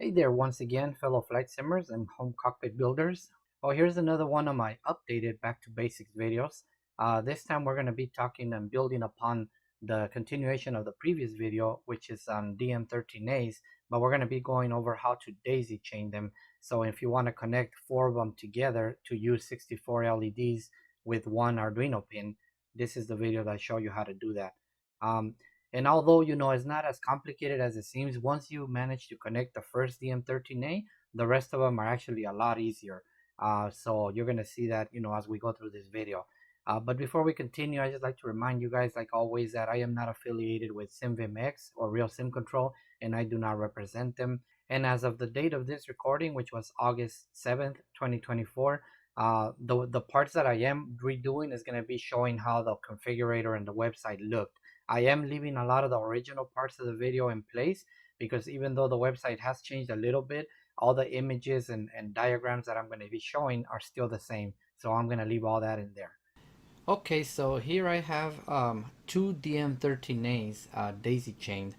Hey there once again, fellow flight simmers and home cockpit builders. Well, here's another one of my updated back to basics videos. This time we're going to be talking and building upon the continuation of the previous video, which is on DM13As, but we're going to be going over how to daisy chain them. So if you want to connect four of them together to use 64 LEDs with one Arduino pin, this is the video that show you how to do that. Um, and although, it's not as complicated as it seems, once you manage to connect the first DM13A, the rest of them are actually a lot easier. So you're going to see that, as we go through this video. But before we continue, I just like to remind you guys, like always, that I am not affiliated with SimVimX or Real Sim Control, and I do not represent them. And as of the date of this recording, which was August 7th, 2024, the parts that I am redoing is going to be showing how the configurator and the website looked. I am leaving a lot of the original parts of the video in place because even though the website has changed a little bit, all the images and diagrams that I'm going to be showing are still the same. So I'm going to leave all that in there. Okay, so here I have two DM13As daisy chained.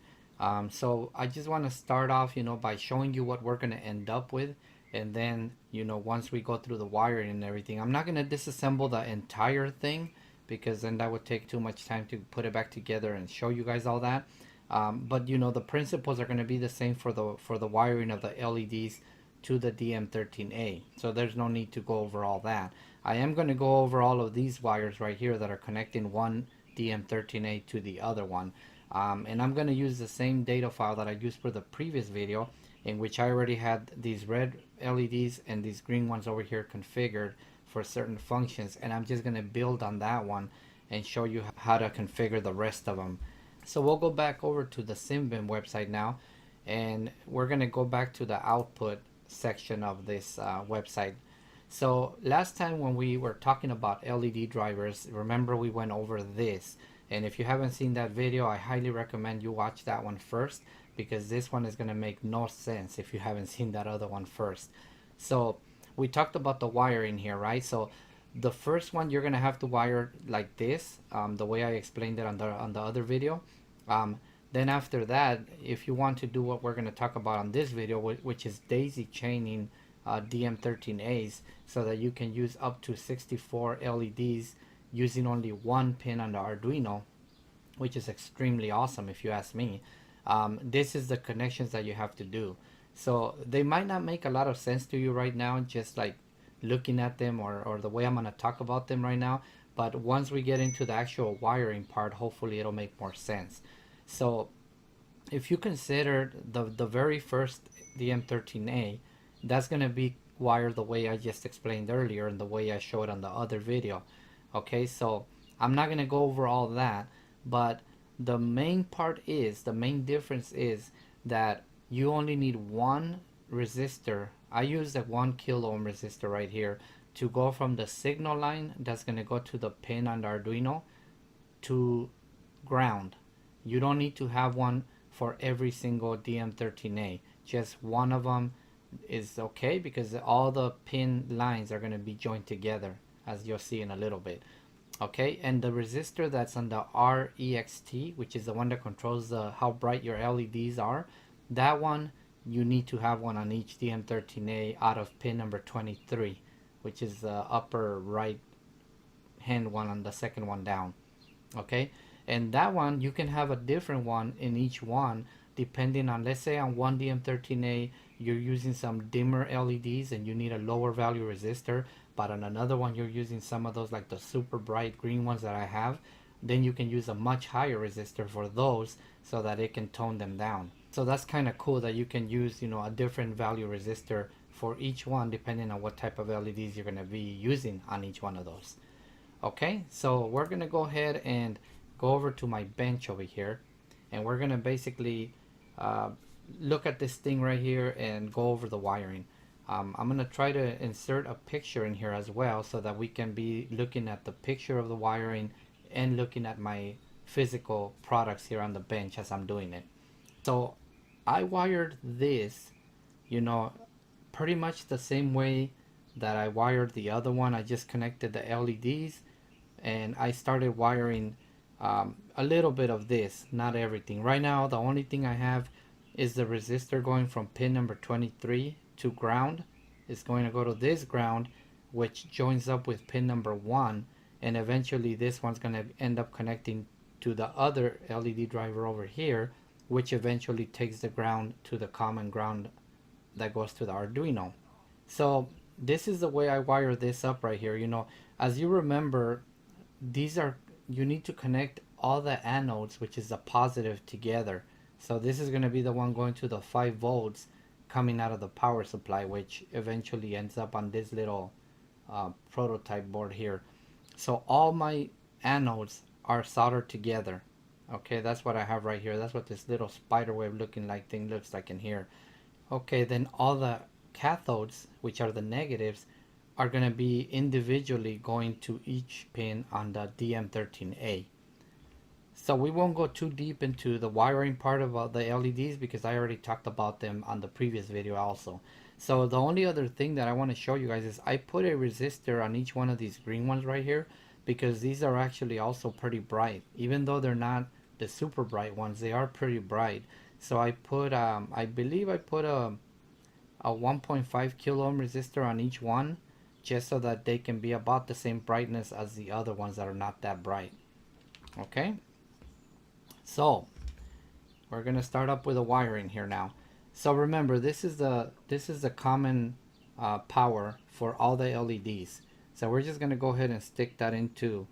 So I just want to start off, by showing you what we're going to end up with. And then, once we go through the wiring and everything, I'm not going to disassemble the entire thing because then that would take too much time to put it back together and show you guys all that. But the principles are going to be the same for the wiring of the LEDs to the DM13A. So there's no need to go over all that. I am going to go over all of these wires right here that are connecting one DM13A to the other one. And I'm going to use the same data file that I used for the previous video, in which I already had these red LEDs and these green ones over here configured for certain functions, and I'm just going to build on that one and show you how to configure the rest of them. So we'll go back over to the SimVim website now, and we're going to go back to the output section of this website. So last time when we were talking about LED drivers, remember we went over this, and if you haven't seen that video, I highly recommend you watch that one first, because this one is going to make no sense if you haven't seen that other one first. So we talked about the wiring here, right? So the first one you're going to have to wire like this, the way I explained it on the other video. Then after that, if you want to do what we're going to talk about on this video, which is daisy chaining DM13As, so that you can use up to 64 LEDs using only one pin on the Arduino, which is extremely awesome if you ask me. This is the connections that you have to do. So they might not make a lot of sense to you right now, just like looking at them or the way I'm going to talk about them right now. But once we get into the actual wiring part, hopefully it'll make more sense. So if you consider the very first DM13A, that's going to be wired the way I just explained earlier and the way I showed on the other video. Okay, so I'm not going to go over all that, but the main difference is that you only need one resistor. I use the 1 kilo ohm resistor right here to go from the signal line that's going to go to the pin on the Arduino to ground. You don't need to have one for every single DM13A. Just one of them is okay, because all the pin lines are going to be joined together, as you'll see in a little bit. Okay, and the resistor that's on the REXT, which is the one that controls how bright your LEDs are, that one you need to have one on each DM13A out of pin number 23, which is the upper right hand one on the second one down. Okay, and that one you can have a different one in each one depending on, let's say on one DM13A you're using some dimmer LEDs and you need a lower value resistor, but on another one you're using some of those like the super bright green ones that I have, then you can use a much higher resistor for those so that it can tone them down. So that's kind of cool that you can use, a different value resistor for each one depending on what type of LEDs you're going to be using on each one of those. Okay, so we're going to go ahead and go over to my bench over here, and we're going to basically look at this thing right here and go over the wiring. I'm going to try to insert a picture in here as well so that we can be looking at the picture of the wiring and looking at my physical products here on the bench as I'm doing it. So I wired this, pretty much the same way that I wired the other one. I just connected the LEDs and I started wiring a little bit of this, not everything. Right now the only thing I have is the resistor going from pin number 23 to ground. It's going to go to this ground, which joins up with pin number 1, and eventually this one's going to end up connecting to the other LED driver over here, which eventually takes the ground to the common ground that goes to the Arduino. So this is the way I wire this up right here. You know, as you remember, you need to connect all the anodes, which is the positive, together. So this is going to be the one going to the 5 volts coming out of the power supply, which eventually ends up on this little prototype board here. So all my anodes are soldered together. Okay, that's what I have right here. That's what this little spider web looking like thing looks like in here. Okay, then all the cathodes, which are the negatives, are going to be individually going to each pin on the DM13A. So we won't go too deep into the wiring part of the LEDs because I already talked about them on the previous video also. So the only other thing that I want to show you guys is I put a resistor on each one of these green ones right here, because these are actually also pretty bright. Even though they're not the super bright ones, they are pretty bright. So I put I believe I put a 1.5 kilo ohm resistor on each one, just so that they can be about the same brightness as the other ones that are not that bright. Okay, so we're gonna start up with the wiring here now. So remember, this is the common power for all the LEDs. So we're just gonna go ahead and stick that into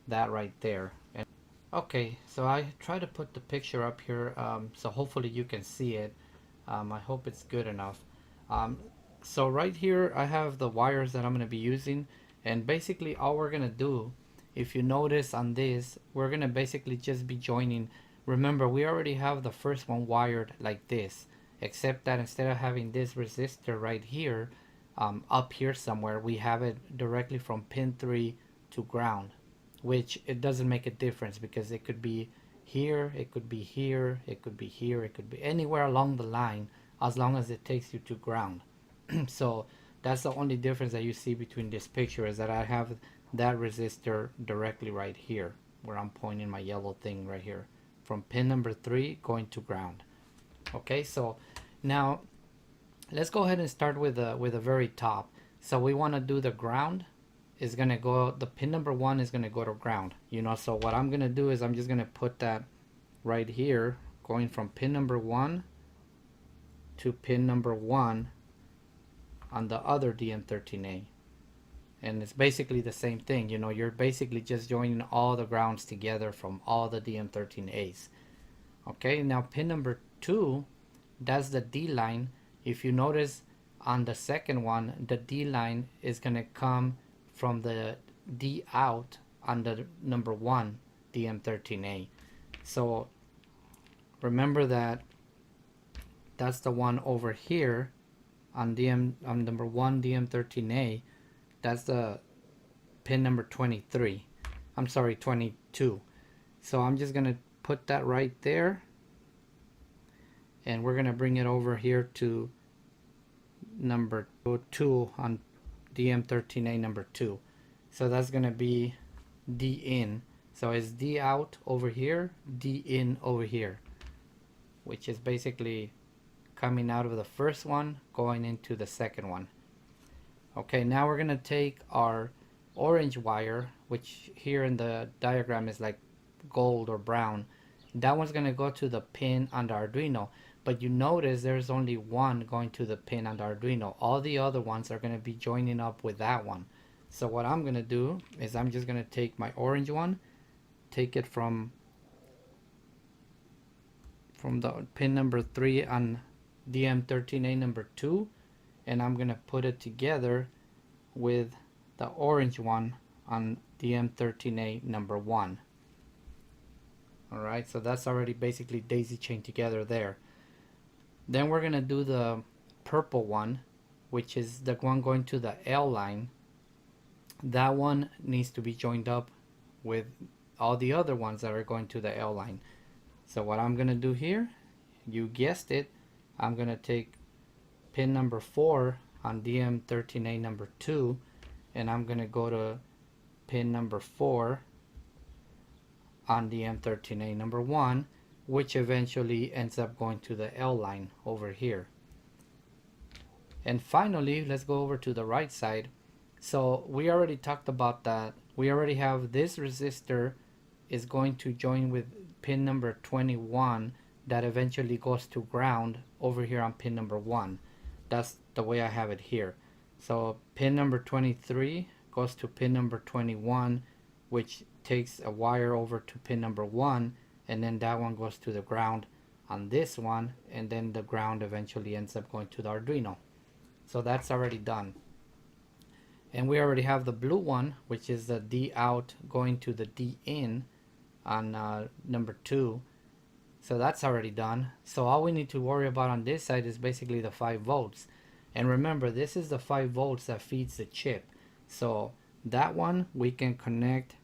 that right there. And okay, so I try to put the picture up here, so hopefully you can see it. I hope it's good enough. So right here I have the wires that I'm going to be using, and basically all we're going to do, if you notice on this, we're going to basically just be joining. Remember, we already have the first one wired like this, except that instead of having this resistor right here, up here somewhere, we have it directly from pin 3 to ground, which it doesn't make a difference because it could be here, it could be here, it could be here, it could be anywhere along the line, as long as it takes you to ground. So that's the only difference that you see between this picture, is that I have that resistor directly right here, where I'm pointing my yellow thing right here, from pin number 3 going to ground. Okay, so now let's go ahead and start with the very top. So we want to do the ground is going to go, the pin number 1 is going to go to ground, you know. So what I'm going to do is I'm just going to put that right here, going from pin number 1 to pin number 1 on the other DM13A. And it's basically the same thing, you know, you're basically just joining all the grounds together from all the DM13As. Okay, now pin number 2, that's the D line. If you notice on the second one, the D line is going to come from the D out on the number 1 DM13A. So remember that that's the one over here on number 1 DM13A. That's the pin number 23. I'm sorry, 22. So I'm just gonna put that right there, and we're gonna bring it over here to number 2 on DM13A number 2. So that's gonna be D in. So it's D out over here, D in over here, which is basically coming out of the first one going into the second one. Okay, now we're gonna take our orange wire, which here in the diagram is like gold or brown. That one's gonna go to the pin on the Arduino, but you notice there's only one going to the pin on the Arduino. All the other ones are gonna be joining up with that one. So what I'm gonna do is I'm just gonna take my orange one, take it from the pin number 3 on DM13A number 2, and I'm gonna put it together with the orange one on DM13A number 1. Alright, so that's already basically daisy chained together there. Then we're gonna do the purple one, which is the one going to the L line. That one needs to be joined up with all the other ones that are going to the L line. So what I'm gonna do here, you guessed it, I'm gonna take pin number 4 on DM13A number 2, and I'm gonna go to pin number 4 on DM13A number 1, which eventually ends up going to the L line over here. And finally, let's go over to the right side. So we already talked about that. We already have this resistor is going to join with pin number 21 that eventually goes to ground over here on pin number 1. That's the way I have it here. So pin number 23 goes to pin number 21, which takes a wire over to pin number 1, and then that one goes to the ground on this one, and then the ground eventually ends up going to the Arduino. So that's already done. And we already have the blue one, which is the D out going to the D in on number 2. So that's already done. So all we need to worry about on this side is basically the 5 volts. And remember, this is the 5 volts that feeds the chip. So that one we can connect.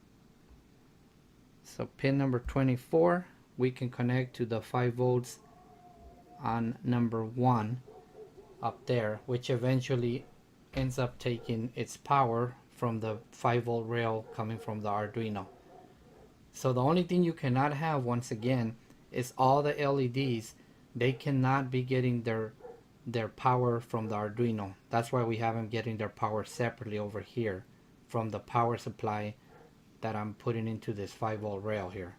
So pin number 24, we can connect to the 5 volts on number 1 up there, which eventually ends up taking its power from the 5 volt rail coming from the Arduino. So the only thing you cannot have, once again, is all the LEDs. They cannot be getting their power from the Arduino. That's why we have them getting their power separately over here from the power supply that I'm putting into this 5 volt rail here.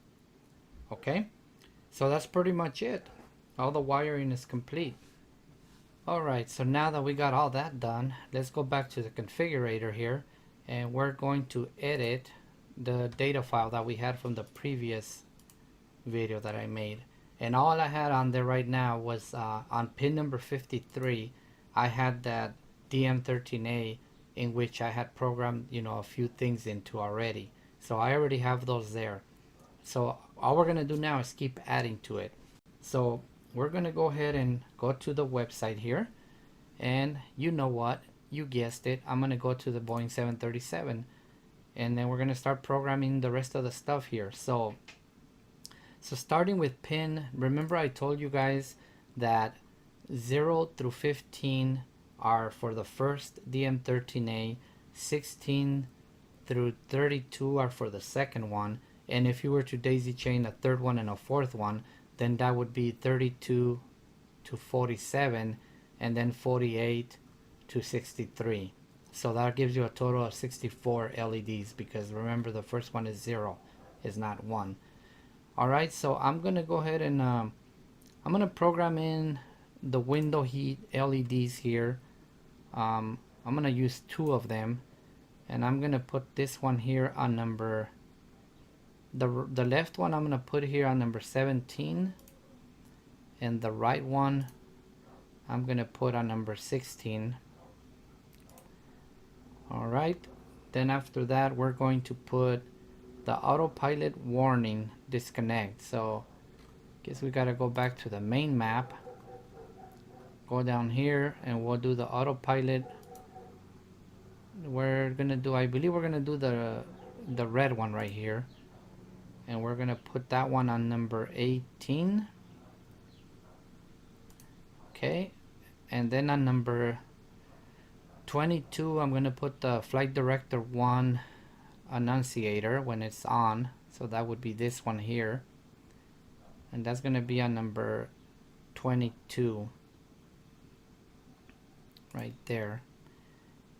Okay, so that's pretty much it. All the wiring is complete. Alright, so now that we got all that done, let's go back to the configurator here, and we're going to edit the data file that we had from the previous video that I made. And all I had on there right now was on pin number 53, I had that DM13A in which I had programmed, a few things into already. So I already have those there. So all we're gonna do now is keep adding to it. So we're gonna go ahead and go to the website here, and you know what, you guessed it, I'm gonna go to the Boeing 737, and then we're gonna start programming the rest of the stuff here. So starting with pin, remember I told you guys that 0 through 15 are for the first DM13A, 16 through 32 are for the second one, and if you were to daisy chain a third one and a fourth one, then that would be 32 to 47, and then 48 to 63. So that gives you a total of 64 LEDs, because remember the first one is 0, is not 1. Alright, so I'm gonna go ahead and I'm gonna program in the window heat LEDs here. I'm gonna use 2 of them, and I'm gonna put this one here on number, the left one I'm gonna put here on number 17, and the right one I'm gonna put on number 16. Alright, then after that we're going to put the autopilot warning disconnect. So guess we gotta go back to the main map, go down here, and we'll do the autopilot. We're gonna do, I believe we're gonna do the red one right here, and we're gonna put that one on number 18. Okay, and then on number 22 I'm gonna put the flight director 1 annunciator when it's on, so that would be this one here, and that's gonna be on number 22 right there.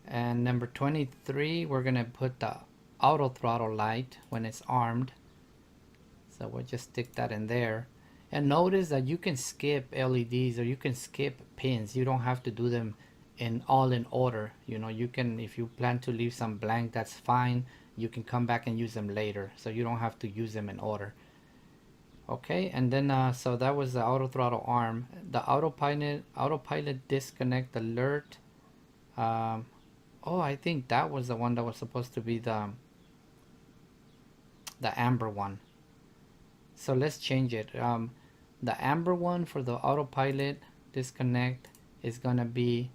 And number 23 we're gonna put the auto throttle light when it's armed, so we'll just stick that in there. And notice that you can skip LEDs or you can skip pins. You don't have to do them all in order. You can, if you plan to leave some blank, that's fine. You can come back and use them later, so you don't have to use them in order. Okay, and then so that was the auto throttle arm. The autopilot disconnect alert. Oh, I think that was the one that was supposed to be the amber one. So let's change it. The amber one for the autopilot disconnect is gonna be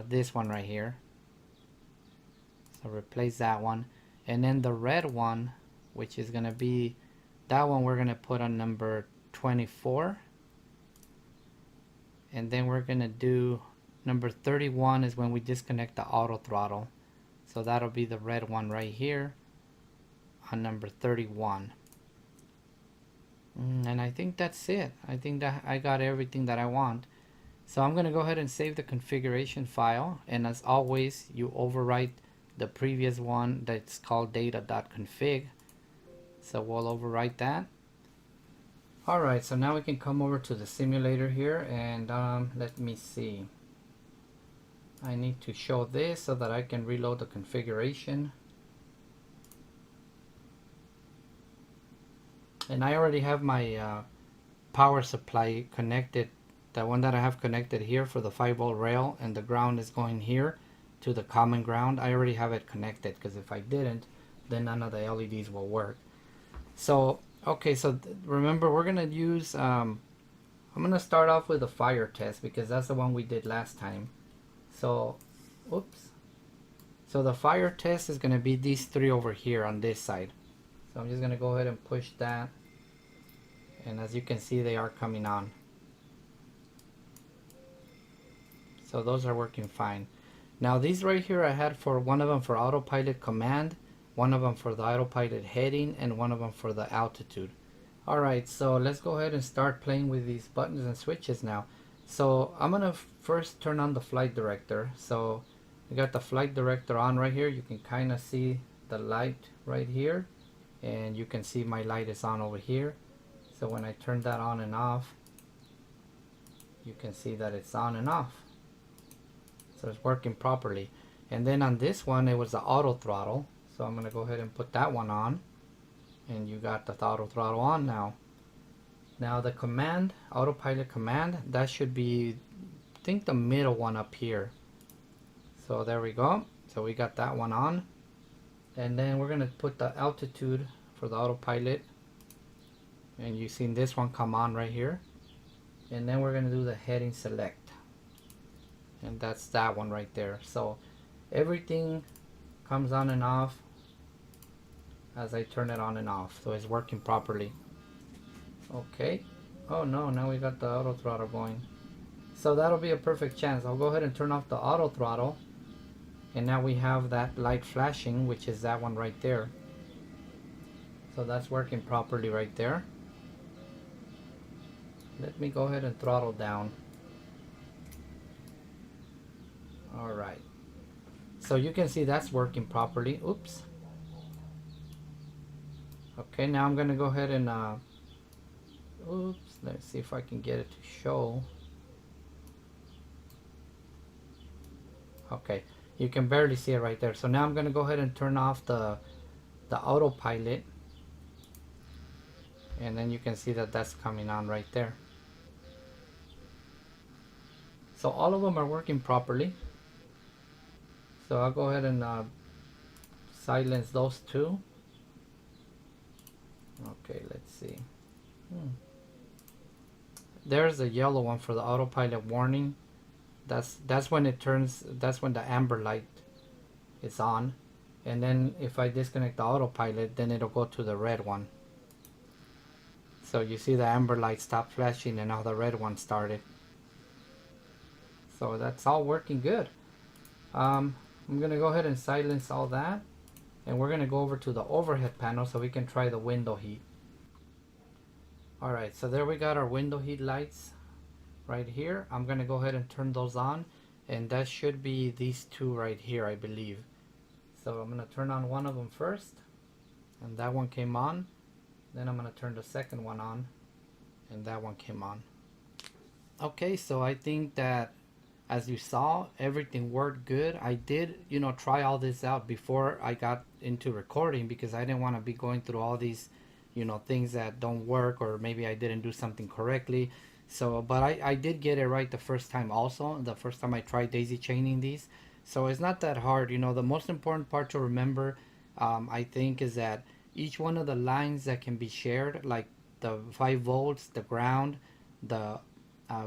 this one right here. So replace that one, and then the red one, which is gonna be that one, we're gonna put on number 24, and then we're gonna do number 31 is when we disconnect the auto throttle, so that'll be the red one right here on number 31. And I think that's it. I think that I got everything that I want. So I'm going to go ahead and save the configuration file. And as always, you overwrite the previous one that's called data.config. So we'll overwrite that. Alright, so now we can come over to the simulator here and let me see. I need to show this so that I can reload the configuration. And I already have my power supply connected, the one that I have connected here for the 5-volt rail, and the ground is going here to the common ground. I already have it connected because if I didn't, then none of the LEDs will work. So okay, so remember we're gonna use I'm gonna start off with a fire test because that's the one we did last time. So oops, so the fire test is gonna be these three over here on this side. So I'm just gonna go ahead and push that, and as you can see they are coming on. So those are working fine. Now these right here I had for one of them for autopilot command, one of them for the autopilot heading, and one of them for the altitude. Alright, so let's go ahead and start playing with these buttons and switches now. So I'm gonna first turn on the flight director. So I got the flight director on right here. You can kind of see the light right here, and you can see my light is on over here. So when I turn that on and off, you can see that it's on and off. So it's working properly. And then on this one, it was the auto throttle. So I'm gonna go ahead and put that one on. And you got the auto throttle on now. Now the command, autopilot command, that should be, I think, the middle one up here. So there we go. So we got that one on. And then we're gonna put the altitude for the autopilot. And you've seen this one come on right here. And then we're gonna do the heading select. And that's that one right there. So everything comes on and off as I turn it on and off, so it's working properly. Okay. Oh no, now we got the auto throttle going. So that'll be a perfect chance. I'll go ahead and turn off the auto throttle, and now we have that light flashing, which is that one right there. So that's working properly right there. Let me go ahead and throttle down. Alright, so you can see that's working properly. Oops. Okay, now I'm gonna go ahead and oops, let's see if I can get it to show. Okay, you can barely see it right there. So now I'm gonna go ahead and turn off the autopilot, and then you can see that that's coming on right there. So all of them are working properly. So I'll go ahead and silence those two. Okay, let's see. There's a yellow one for the autopilot warning. That's when it turns, that's when the amber light is on. And then if I disconnect the autopilot, then it'll go to the red one. So you see the amber light stopped flashing and now the red one started. So that's all working good. I'm gonna go ahead and silence all that, and we're gonna go over to the overhead panel so we can try the window heat. Alright, so there we got our window heat lights right here. I'm gonna go ahead and turn those on, and that should be these two right here, I believe. So I'm gonna turn on one of them first, and that one came on. Then I'm gonna turn the second one on, and that one came on. Okay, so I think that as you saw, everything worked good. I did, try all this out before I got into recording because I didn't want to be going through all these, things that don't work, or maybe I didn't do something correctly. So, but I did get it right the first time also, the first time I tried daisy chaining these. So it's not that hard. The most important part to remember, I think, is that each one of the lines that can be shared, like the 5 volts, the ground, the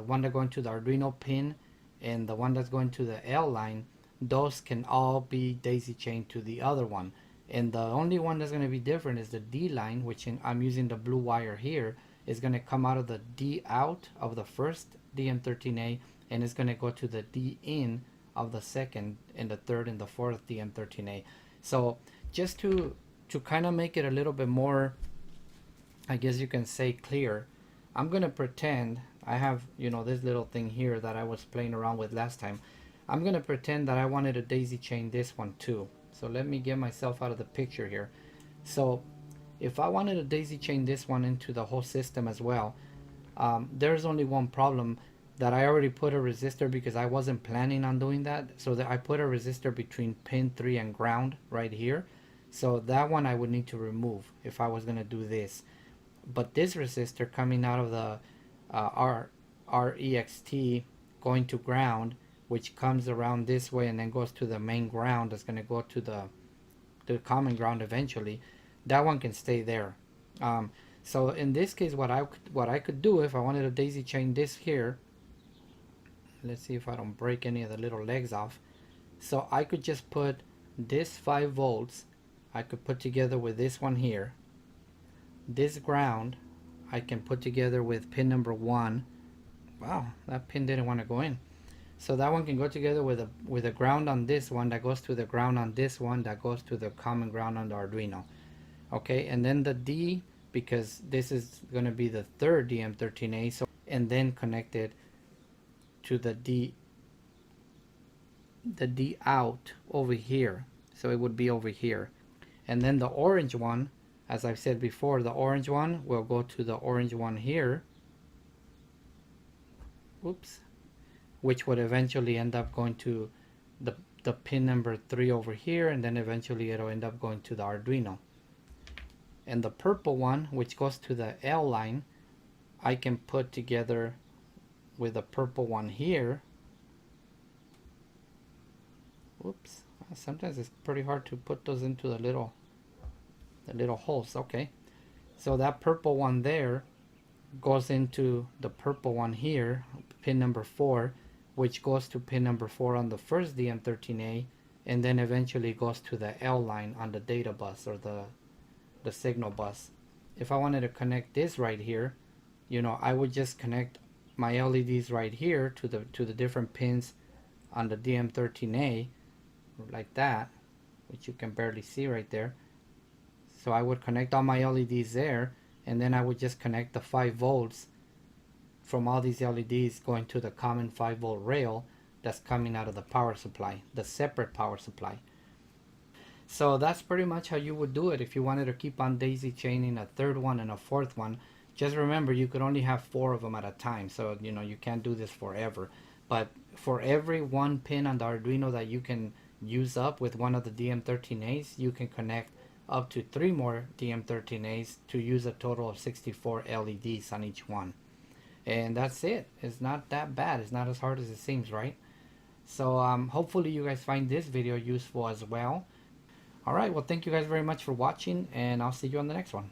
one that going to the Arduino pin, and the one that's going to the L line, those can all be daisy chained to the other one. And the only one that's going to be different is the D line, which I'm using the blue wire here, is going to come out of the D out of the first DM13A, and it's going to go to the D in of the second and the third and the fourth DM13A. So just to kind of make it a little bit more I guess you can say clear. I'm gonna pretend I have, this little thing here that I was playing around with last time. I'm gonna pretend that I wanted to daisy chain this one too. So let me get myself out of the picture here. So if I wanted to daisy chain this one into the whole system as well, there's only one problem, that I already put a resistor because I wasn't planning on doing that. So that I put a resistor between pin 3 and ground right here. So that one I would need to remove if I was going to do this. But this resistor coming out of the REXT going to ground, which comes around this way and then goes to the main ground, that's going to go to the common ground eventually, that one can stay there. So in this case, what I could do if I wanted to daisy chain this here, let's see if I don't break any of the little legs off. So I could just put this 5 volts, I could put together with this one here. This ground I can put together with pin number 1. Wow, that pin didn't want to go in. So that one can go together with a ground on this one, that goes to the ground on this one, that goes to the common ground on the Arduino. Okay, and then the D, because this is going to be the third DM13A, so, and then connect it to the D out over here. So it would be over here. And then the orange one, as I've said before, the orange one will go to the orange one here. Oops. Which would eventually end up going to the pin number 3 over here, and then eventually it'll end up going to the Arduino. And the purple one, which goes to the L line, I can put together with the purple one here. Oops, sometimes it's pretty hard to put those into the little holes. Okay, so that purple one there goes into the purple one here, pin number 4, which goes to pin number 4 on the first DM13A, and then eventually goes to the L line on the data bus, or the signal bus. If I wanted to connect this right here, I would just connect my LEDs right here to the different pins on the DM13A, like that, which you can barely see right there. So I would connect all my LEDs there, and then I would just connect the 5 volts from all these LEDs going to the common 5 volt rail that's coming out of the power supply, the separate power supply. So that's pretty much how you would do it if you wanted to keep on daisy chaining a third one and a fourth one. Just remember, you could only have 4 of them at a time, so you can't do this forever. But for every one pin on the Arduino that you can use up with one of the DM13As, you can connect up to 3 more DM13As to use a total of 64 LEDs on each one. And that's it. It's not that bad. It's not as hard as it seems, right? So hopefully you guys find this video useful as well. Alright, well, thank you guys very much for watching, and I'll see you on the next one.